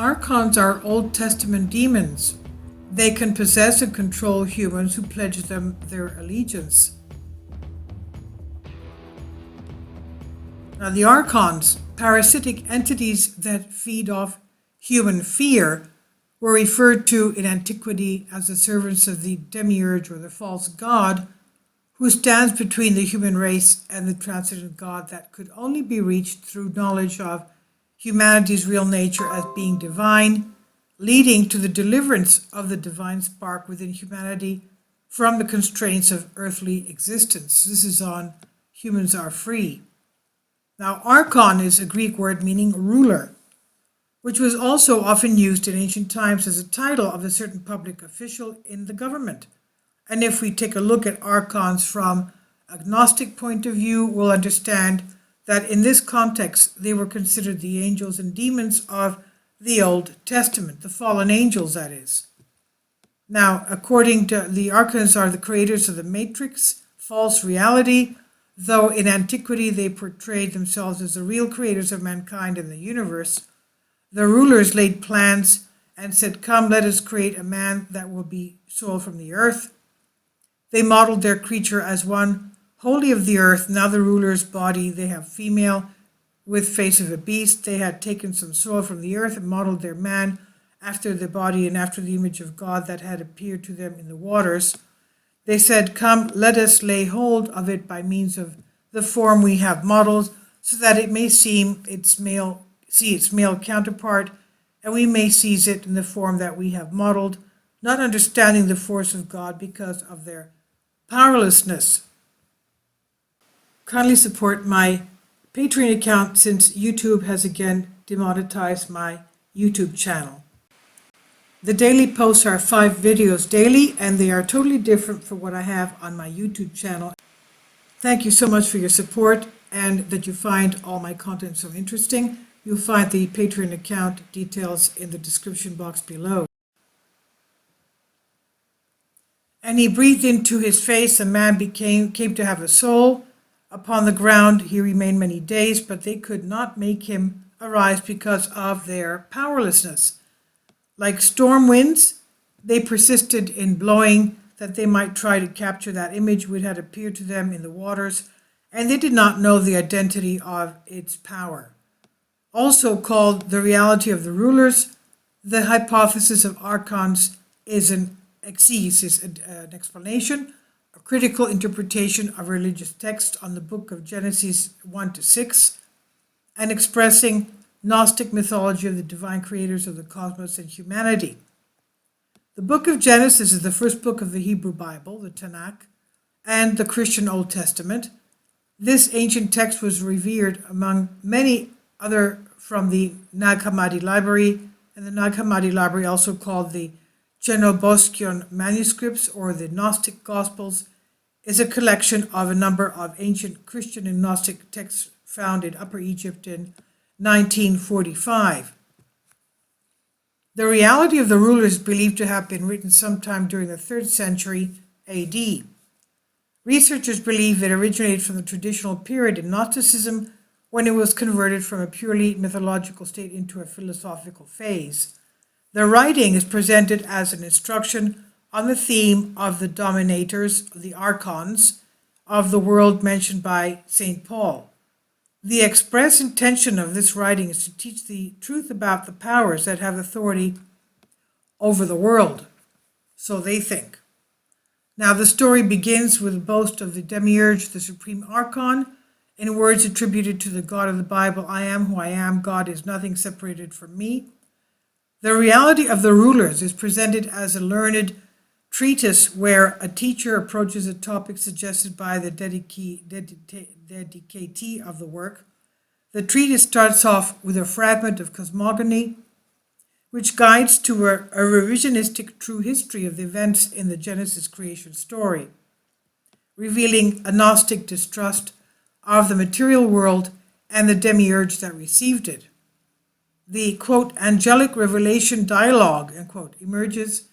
Archons are Old Testament demons. They can possess and control humans who pledge them their allegiance. Now, the Archons, parasitic entities that feed off human fear, were referred to in antiquity as the servants of the demiurge or the false god, who stands between the human race and the transcendent God that could only be reached through knowledge of humanity's real nature as being divine, leading to the deliverance of the divine spark within humanity from the constraints of earthly existence. This is on Humans Are Free. Now, Archon is a Greek word meaning ruler, which was also often used in ancient times as a title of a certain public official in the government. And if we take a look at Archons from a Gnostic point of view, we'll understand that in this context, they were considered the angels and demons of the Old Testament, the fallen angels, that is. Now, according to the Archons are the creators of the Matrix, false reality, though in antiquity they portrayed themselves as the real creators of mankind and the universe. The rulers laid plans and said, "Come, let us create a man that will be soil from the earth." They modeled their creature as one wholly of the earth. Now the ruler's body, they have female with face of a beast. They had taken some soil from the earth and modeled their man after the body and after the image of God that had appeared to them in the waters. They said, "Come, let us lay hold of it by means of the form we have modeled, so that it may see its male counterpart, and we may seize it in the form that we have modeled, not understanding the force of God because of their powerlessness." Kindly support my Patreon account since YouTube has again demonetized my YouTube channel. The daily posts are 5 videos daily, and they are totally different from what I have on my YouTube channel. Thank you so much for your support and that you find all my content so interesting. You'll find the Patreon account details in the description box below. "And he breathed into his face, and man came to have a soul. Upon the ground he remained many days, but they could not make him arise because of their powerlessness. Like storm winds, they persisted in blowing that they might try to capture that image which had appeared to them in the waters, and they did not know the identity of its power." Also called the reality of the rulers, the hypothesis of Archons is an exegesis, an explanation, a critical interpretation of religious text on the book of Genesis 1-6, and expressing Gnostic mythology of the divine creators of the cosmos and humanity. The book of Genesis is the first book of the Hebrew Bible, the Tanakh, and the Christian Old Testament. This ancient text was revered among many other from the Nag Hammadi library, and the Nag Hammadi library, also called the Genoboskion manuscripts or the Gnostic Gospels, is a collection of a number of ancient Christian and Gnostic texts found in Upper Egypt in 1945. The reality of the rulers is believed to have been written sometime during the 3rd century AD. Researchers believe it originated from the traditional period in Gnosticism, when it was converted from a purely mythological state into a philosophical phase. The writing is presented as an instruction on the theme of the dominators, the Archons, of the world mentioned by St. Paul. The express intention of this writing is to teach the truth about the powers that have authority over the world, so they think. Now, the story begins with a boast of the demiurge, the supreme Archon, in words attributed to the God of the Bible: "I am who I am, God is nothing separated from me." The reality of the rulers is presented as a learned treatise where a teacher approaches a topic suggested by the dedicatee of the work. The treatise starts off with a fragment of cosmogony, which guides to a revisionistic true history of the events in the Genesis creation story, revealing a Gnostic distrust of the material world and the demiurge that received it. The, quote, angelic revelation dialogue, end quote, emerges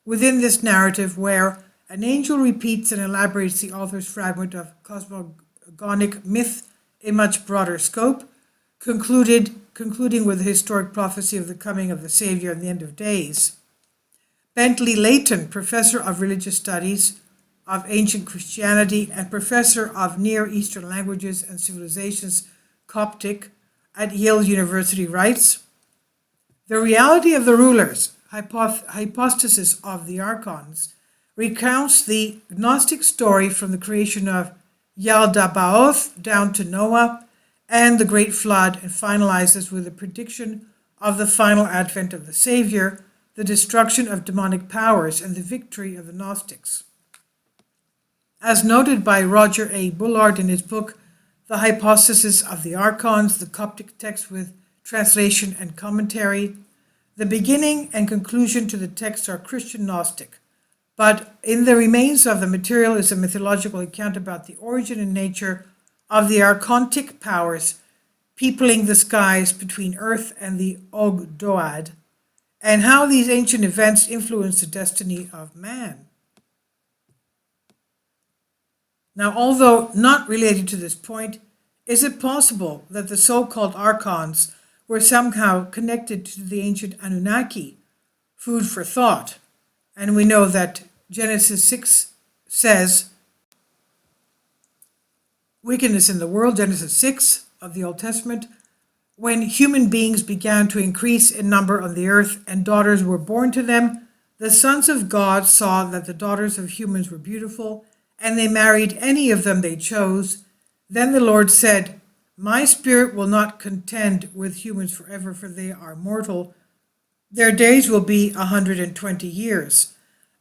within this narrative where an angel repeats and elaborates the author's fragment of cosmogonic myth in much broader scope, concluding with the historic prophecy of the coming of the Savior and the end of days. Bentley Leighton, professor of religious studies of ancient Christianity and professor of Near Eastern languages and civilizations, Coptic, at Yale University, writes, "The reality of the rulers, hypostasis of the Archons, recounts the Gnostic story from the creation of Yaldabaoth down to Noah and the Great Flood, and finalizes with a prediction of the final advent of the Savior, the destruction of demonic powers, and the victory of the Gnostics." As noted by Roger A. Bullard in his book, The Hypostasis of the Archons, the Coptic text with translation and commentary, the beginning and conclusion to the text are Christian Gnostic, but in the remains of the material is a mythological account about the origin and nature of the archontic powers peopling the skies between Earth and the Ogdoad, and how these ancient events influence the destiny of man. Now, although not related to this point, is it possible that the so-called Archons were somehow connected to the ancient Anunnaki? Food for thought. And we know that Genesis 6 says, wickedness in the world, Genesis 6 of the Old Testament, when human beings began to increase in number on the earth and daughters were born to them, the sons of God saw that the daughters of humans were beautiful, and they married any of them they chose. Then the Lord said, "My spirit will not contend with humans forever, for they are mortal. Their days will be 120 years.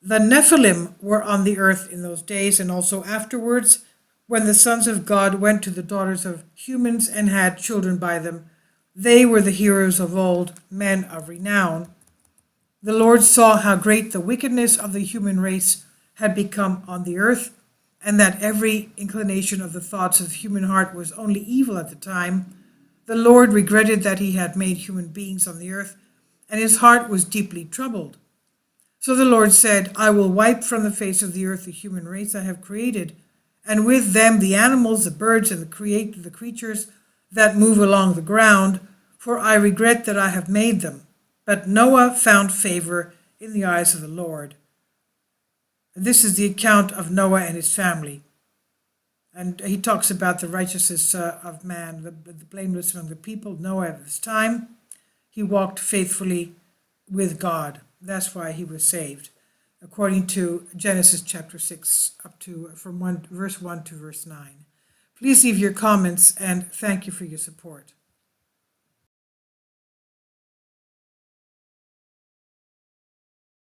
The Nephilim were on the earth in those days, and also afterwards, when the sons of God went to the daughters of humans and had children by them. They were the heroes of old, men of renown. The Lord saw how great the wickedness of the human race had become on the earth, and that every inclination of the thoughts of the human heart was only evil at the time. The Lord regretted that he had made human beings on the earth, and his heart was deeply troubled. So the Lord said, I will wipe from the face of the earth the human race I have created, and with them the animals, the birds, and the creatures that move along the ground, for I regret that I have made them. But Noah found favor in the eyes of the Lord." And this is the account of Noah and his family. And he talks about the righteousness of man, the blameless among the people. Noah at this time, he walked faithfully with God. That's why he was saved, according to Genesis chapter 6, from verse 1 to verse 9. Please leave your comments, and thank you for your support.